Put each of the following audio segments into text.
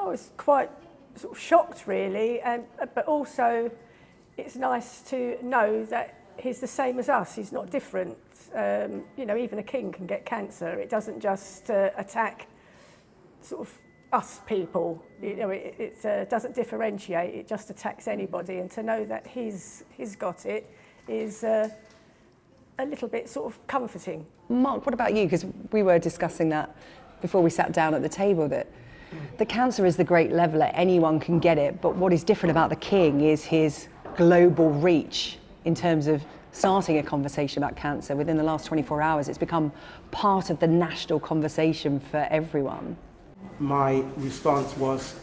was quite sort of shocked really, but also it's nice to know that he's the same as us, he's not different. You know, even a king can get cancer. It doesn't just attack sort of us people, you know, it doesn't differentiate, it just attacks anybody, and to know that he's got it is a little bit sort of comforting. Mark, what about you? Because we were discussing that before we sat down at the table, that the cancer is the great leveller, anyone can get it, but what is different about the king is his global reach in terms of starting a conversation about cancer. Within the last 24 hours, it's become part of the national conversation for everyone. My response was,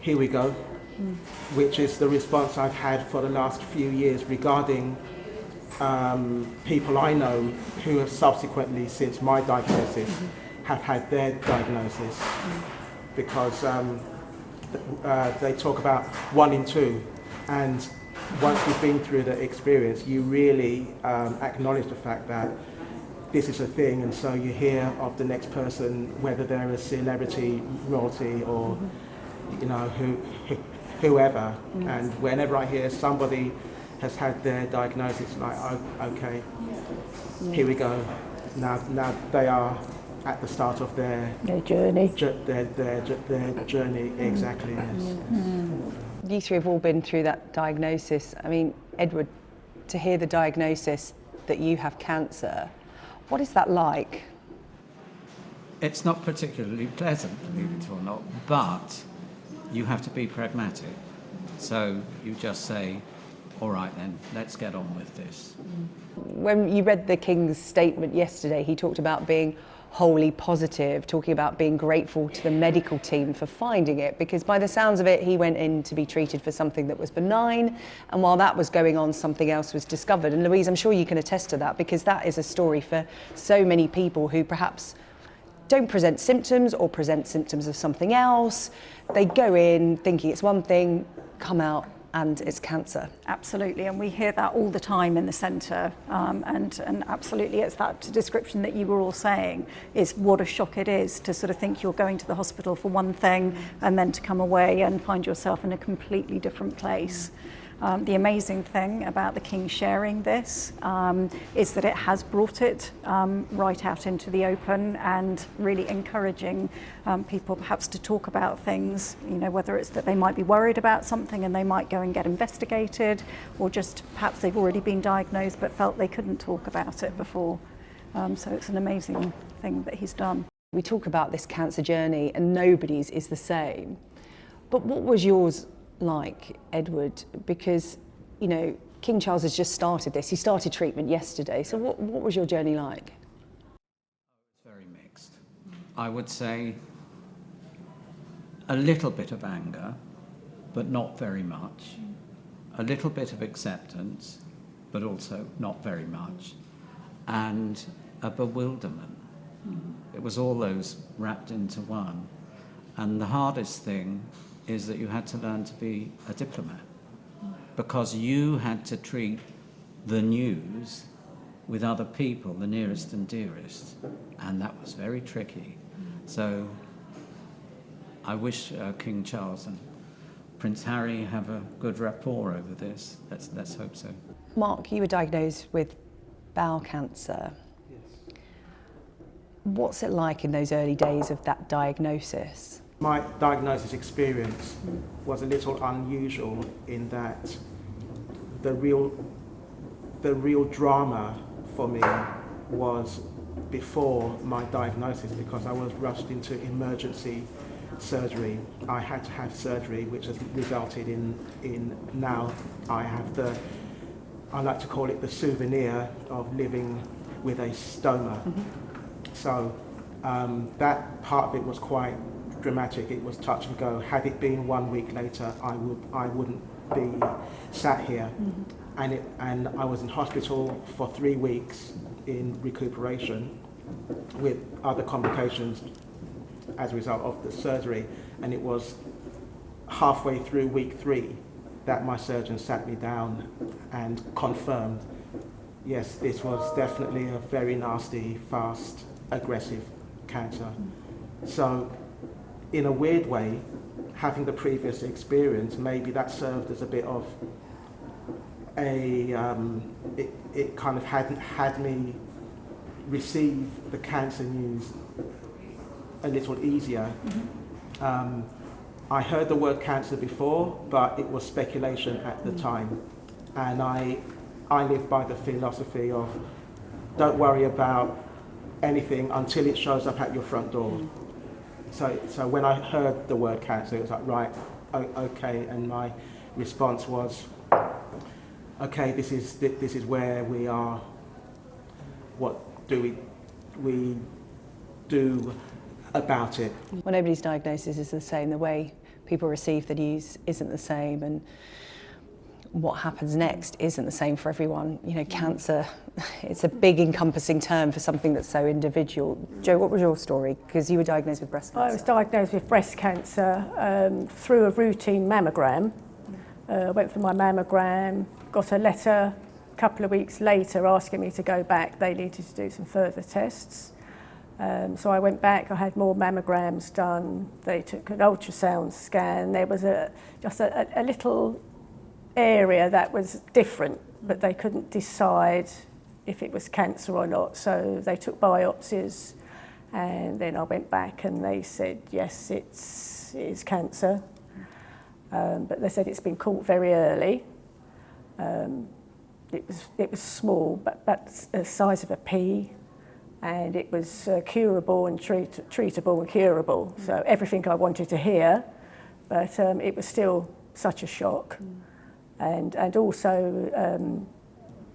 here we go, which is the response I've had for the last few years regarding people I know who have subsequently, since my diagnosis, have had their diagnosis, because they talk about 1 in 2, and once you've been through the experience, you really acknowledge the fact that this is a thing, and so you hear of the next person, whether they're a celebrity, royalty, or you know, whoever. And whenever I hear somebody has had their diagnosis, like, oh, okay, here we go. Now they are at the start of their journey. Their journey, exactly. Yes. You three have all been through that diagnosis. I mean, Edward, to hear the diagnosis that you have cancer, what is that like? It's not particularly pleasant, believe it or not, but you have to be pragmatic. So you just say, all right then, let's get on with this. When you read the King's statement yesterday, he talked about being wholly positive, talking about being grateful to the medical team for finding it, because by the sounds of it, he went in to be treated for something that was benign, and while that was going on, something else was discovered. And Louise, I'm sure you can attest to that, because that is a story for so many people who perhaps don't present symptoms or present symptoms of something else. They go in thinking it's one thing, come out and it's cancer. Absolutely, and we hear that all the time in the centre, and absolutely it's that description that you were all saying, is what a shock it is to sort of think you're going to the hospital for one thing and then to come away and find yourself in a completely different place. The amazing thing about the King sharing this is that it has brought it right out into the open, and really encouraging people perhaps to talk about things, you know, whether it's that they might be worried about something and they might go and get investigated, or just perhaps they've already been diagnosed but felt they couldn't talk about it before. So it's an amazing thing that he's done. We talk about this cancer journey and nobody's is the same, but what was yours like, Edward? Because, you know, King Charles has just started this. He started treatment yesterday. So what was your journey like? It's very mixed. I would say a little bit of anger, but not very much. A little bit of acceptance, but also not very much. And a bewilderment. It was all those wrapped into one. And the hardest thing is that you had to learn to be a diplomat, because you had to treat the news with other people, the nearest and dearest, and that was very tricky. So I wish King Charles and Prince Harry have a good rapport over this. Let's hope so. Mark, you were diagnosed with bowel cancer. Yes. What's it like in those early days of that diagnosis? My diagnosis experience was a little unusual in that the real drama for me was before my diagnosis, because I was rushed into emergency surgery. I had to have surgery, which has resulted in now I have I like to call it the souvenir of living with a stoma. So that part of it was quite dramatic. It was touch and go. Had it been 1 week later, I wouldn't be sat here. And I was in hospital for 3 weeks in recuperation with other complications as a result of the surgery. And it was halfway through week 3 that my surgeon sat me down and confirmed, yes, this was definitely a very nasty, fast, aggressive cancer. So in a weird way, having the previous experience, maybe that served as a bit of it kind of had me receive the cancer news a little easier. I heard the word cancer before, but it was speculation at the time. And I live by the philosophy of don't worry about anything until it shows up at your front door. So when I heard the word cancer, it was like, right, okay. And my response was, okay, this is where we are. What do we do about it? Well, nobody's diagnosis is the same. The way people receive the news isn't the same, and what happens next isn't the same for everyone. You know, cancer, it's a big encompassing term for something that's so individual. Jo, what was your story? Because you were diagnosed with breast cancer. I was diagnosed with breast cancer through a routine mammogram. Went for my mammogram, got a letter a couple of weeks later asking me to go back. They needed to do some further tests. So I went back, I had more mammograms done. They took an ultrasound scan. There was just a little area that was different, but they couldn't decide if it was cancer or not. So they took biopsies, and then I went back and they said, yes, it is cancer. But they said it's been caught very early. It was small, but the size of a pea, and it was curable and treatable and curable. So everything I wanted to hear, but it was still such a shock. And also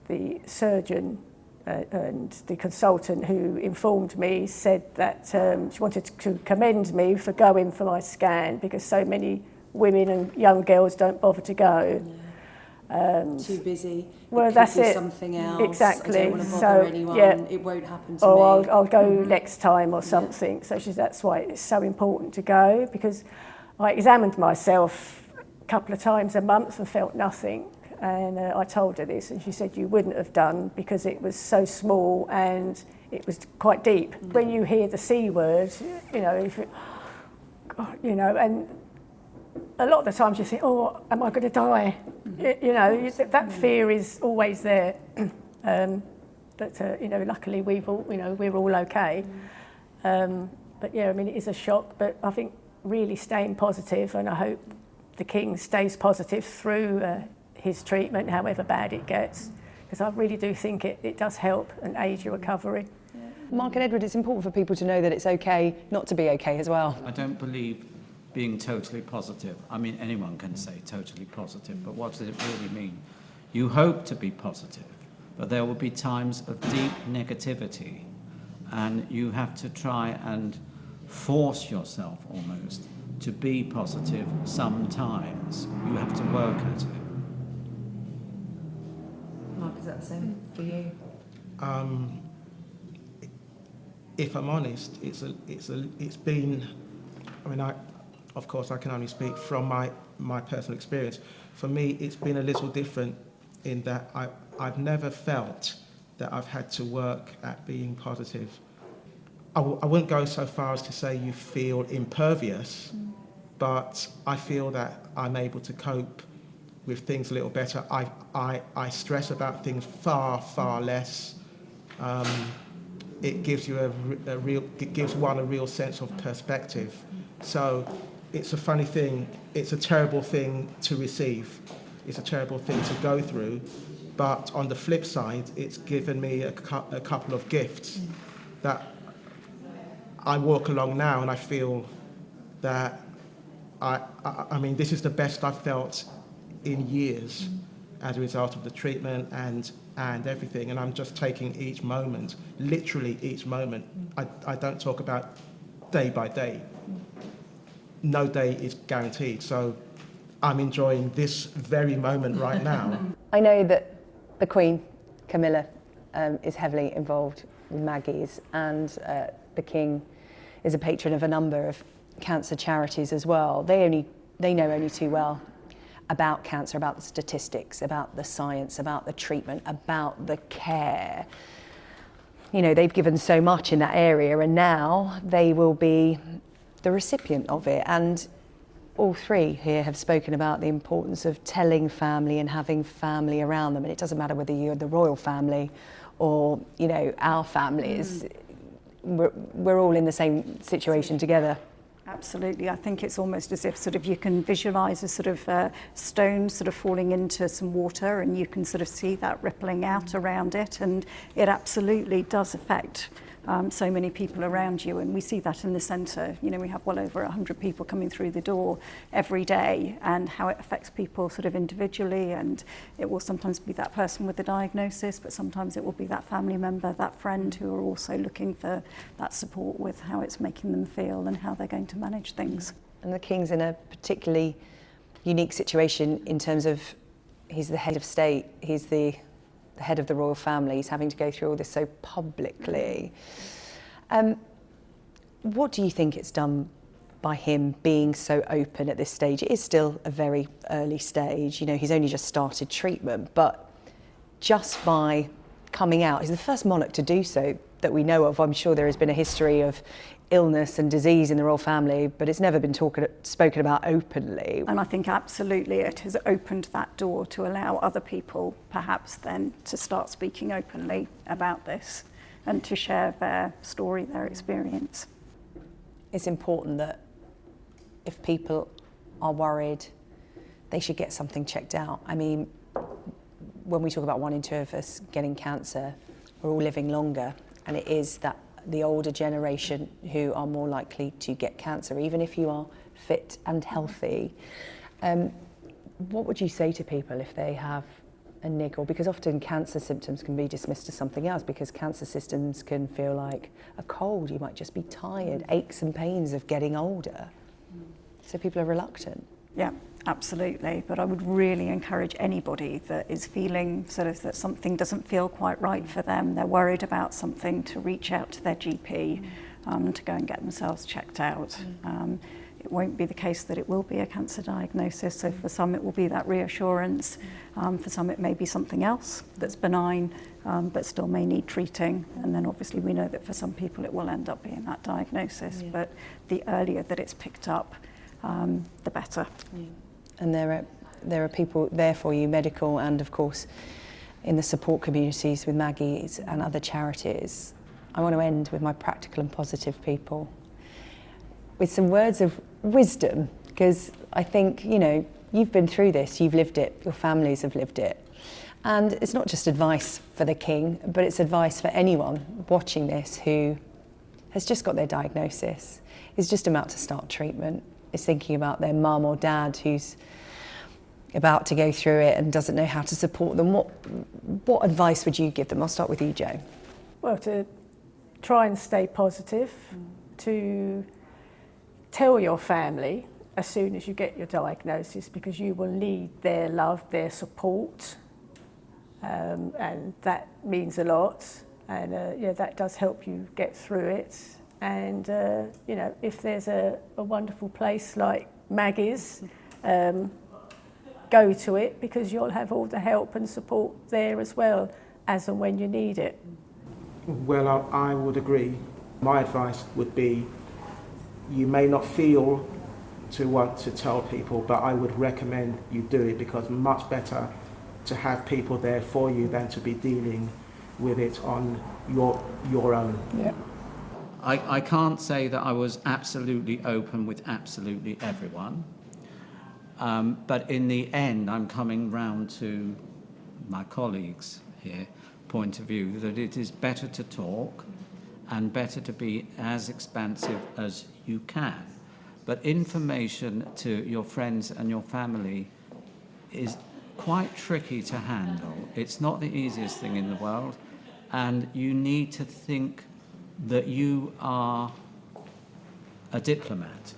the surgeon and the consultant who informed me said that she wanted to commend me for going for my scan, because so many women and young girls don't bother to go. Too busy. Well, it that's could be it. Something else. Exactly. I don't want to bother So, anyone. yeah. It won't happen to Or me. I'll go next time or something. So that's why it's so important to go, because I examined myself a couple of times a month and felt nothing. And I told her this, and she said you wouldn't have done because it was so small and it was quite deep. When you hear the C word, you know, and a lot of the times you think, oh, am I going to die? You know, that fear is always there. But you know, luckily we're all okay. But yeah, I mean, it is a shock. But I think really staying positive, and I hope the King stays positive through his treatment, however bad it gets, because I really do think it does help and aid your recovery. Mark and Edward, it's important for people to know that it's okay not to be okay as well. I don't believe being totally positive. I mean, anyone can say totally positive, but what does it really mean? You hope to be positive, but there will be times of deep negativity, and you have to try and force yourself almost to be positive sometimes. You have to work at it. Mark, is that the same for you? If I'm honest, it's been. I mean, of course, I can only speak from my personal experience. For me, it's been a little different in that I've never felt that I've had to work at being positive. I wouldn't go so far as to say you feel impervious, but I feel that I'm able to cope with things a little better. I stress about things far less. It gives you it gives one a real sense of perspective. So it's a funny thing. It's a terrible thing to receive. It's a terrible thing to go through. But on the flip side, it's given me a couple of gifts that I walk along now, and I feel that I mean, this is the best I've felt in years as a result of the treatment and everything. And I'm just taking each moment, literally each moment. I don't talk about day by day. No day is guaranteed. So I'm enjoying this very moment right now. I know that the Queen, Camilla, is heavily involved with Maggie's, and the King is a patron of a number of cancer charities as well. They know only too well about cancer, about the statistics, about the science, about the treatment, about the care. You know, they've given so much in that area, and now they will be the recipient of it. And all three here have spoken about the importance of telling family and having family around them. And it doesn't matter whether you're the royal family or, you know, our families. We're all in the same situation together. Absolutely. I think it's almost as if sort of you can visualise a sort of stone sort of falling into some water, and you can sort of see that rippling out around it, and it absolutely does affect so many people around you, and we see that in the centre. You know, we have well over 100 people coming through the door every day, and how it affects people sort of individually, and it will sometimes be that person with the diagnosis, but sometimes it will be that family member, that friend, who are also looking for that support with how it's making them feel and how they're going to manage things. And the King's in a particularly unique situation in terms of he's the head of state, he's the head of the royal family, he's having to go through all this so publicly. What do you think it's done by him being so open at this stage? It is still a very early stage, you know, he's only just started treatment, but just by coming out, he's the first monarch to do so that we know of. I'm sure there has been a history of illness and disease in the royal family, but it's never been spoken about openly. And I think absolutely it has opened that door to allow other people perhaps then to start speaking openly about this and to share their story, their experience. It's important that if people are worried, they should get something checked out. I mean, when we talk about 1 in 2 of us getting cancer, we're all living longer, and it is that the older generation who are more likely to get cancer, even if you are fit and healthy. What would you say to people if they have a niggle? Because often cancer symptoms can be dismissed as something else, because cancer symptoms can feel like a cold, you might just be tired, aches and pains of getting older. So people are reluctant. Yeah, absolutely. But I would really encourage anybody that is feeling sort of that something doesn't feel quite right for them, they're worried about something, to reach out to their GP to go and get themselves checked out. It won't be the case that it will be a cancer diagnosis, so for some it will be that reassurance, for some it may be something else that's benign but still may need treating, and then obviously we know that for some people it will end up being that diagnosis, but the earlier that it's picked up, the better. And there are people there for you, medical and of course in the support communities with Maggie's and other charities. I want to end with my practical and positive people with some words of wisdom, because I think, you know, you've been through this, you've lived it, your families have lived it. And it's not just advice for the King, but it's advice for anyone watching this who has just got their diagnosis, is just about to start treatment, is thinking about their mum or dad who's about to go through it and doesn't know how to support them. What advice would you give them? I'll start with you, Jo. Well, to try and stay positive, to tell your family as soon as you get your diagnosis, because you will need their love, their support, and that means a lot, and yeah, that does help you get through it. And you know, if there's a wonderful place like Maggie's, go to it, because you'll have all the help and support there as well, as and when you need it. Well, I would agree. My advice would be, you may not feel to want to tell people, but I would recommend you do it, because much better to have people there for you than to be dealing with it on your own. Yeah. I can't say that I was absolutely open with absolutely everyone, but in the end I'm coming round to my colleagues here point of view, that it is better to talk and better to be as expansive as you can. But information to your friends and your family is quite tricky to handle. It's not the easiest thing in the world, and you need to think that you are a diplomat.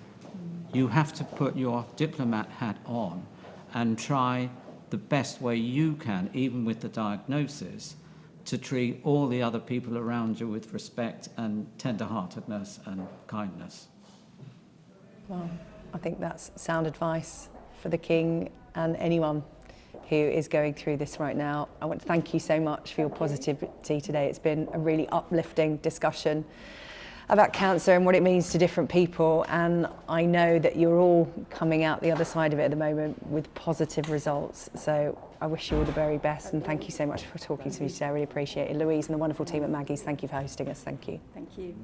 You have to put your diplomat hat on and try the best way you can, even with the diagnosis, to treat all the other people around you with respect and tender-heartedness and kindness. Well, I think that's sound advice for the King and anyone who is going through this right now. I want to thank you so much for your positivity today. It's been a really uplifting discussion. about cancer and what it means to different people, and I know that you're all coming out the other side of it at the moment with positive results. So I wish you all the very best, and thank you so much for talking to me today. I really appreciate it. Louise and the wonderful team at Maggie's, thank you for hosting us. Thank you. Thank you.